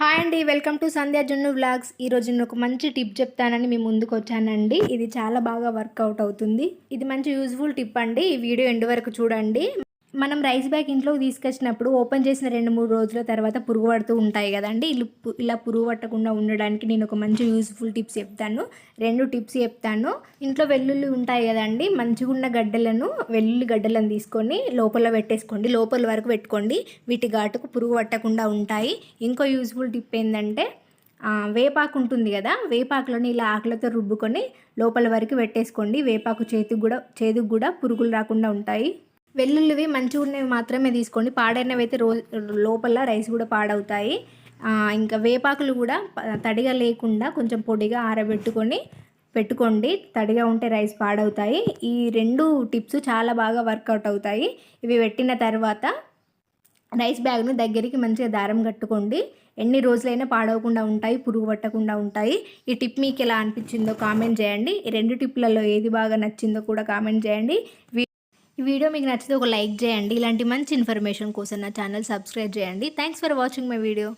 Hi అండి, welcome to సంధ్యా జున్ను vlogs. ఈరోజు నేను ఒక మంచి టిప్ చెప్తానని మీ ముందుకు వచ్చానండి. ఇది చాలా బాగా వర్కౌట్ అవుతుంది. ఇది మంచి యూజ్ఫుల్ టిప్ అండి. ఈ వీడియో ఎండ్ వరకు చూడండి. మనం రైస్ బ్యాగ్ ఇంట్లోకి తీసుకొచ్చినప్పుడు ఓపెన్ చేసిన 2-3 రోజుల తర్వాత పురుగు పడుతూ ఉంటాయి కదండి. ఇలా పురుగు పట్టకుండా ఉండడానికి నేను ఒక మంచి యూజ్ఫుల్ టిప్స్ చెప్తాను. 2 టిప్స్ చెప్తాను. ఇంట్లో వెల్లుల్లి ఉంటాయి కదండి, మంచిగా ఉన్న గడ్డలను, వెల్లుల్లి గడ్డలను తీసుకొని లోపల పెట్టేసుకోండి. లోపల వరకు పెట్టుకోండి. వీటి ఘాటుకు పురుగు పట్టకుండా ఉంటాయి. ఇంకో యూజ్ఫుల్ టిప్ ఏంటంటే, వేపాకు ఉంటుంది కదా, వేపాకులని ఇలా ఆకులతో రుబ్బుకొని లోపల వరకు పెట్టేసుకోండి. వేపాకు చేదుకు కూడా పురుగులు రాకుండా ఉంటాయి. వెల్లుల్లివి మంచిగా ఉన్నవి మాత్రమే తీసుకోండి. పాడైనవి అయితే లోపల రైస్ కూడా పాడవుతాయి. ఇంకా వేపాకులు కూడా తడిగా లేకుండా కొంచెం పొడిగా పెట్టుకోండి. తడిగా ఉంటే రైస్ పాడవుతాయి. ఈ 2 టిప్స్ చాలా బాగా వర్కౌట్ అవుతాయి. ఇవి పెట్టిన తర్వాత రైస్ బ్యాగ్ను దగ్గరికి మంచిగా దారం కట్టుకోండి. ఎన్ని రోజులైనా పాడవకుండా ఉంటాయి, పురుగు పట్టకుండా ఉంటాయి. ఈ టిప్ మీకు ఎలా అనిపించిందో కామెంట్ చేయండి. ఈ 2 టిప్లలో ఏది బాగా నచ్చిందో కూడా కామెంట్ చేయండి. ఈ వీడియో మీకు నచ్చితే ఒక లైక్ చేయండి. ఇలాంటి మంచి ఇన్ఫర్మేషన్ కోసం నా ఛానల్ సబ్స్క్రైబ్ చేయండి. Thanks for watching my video.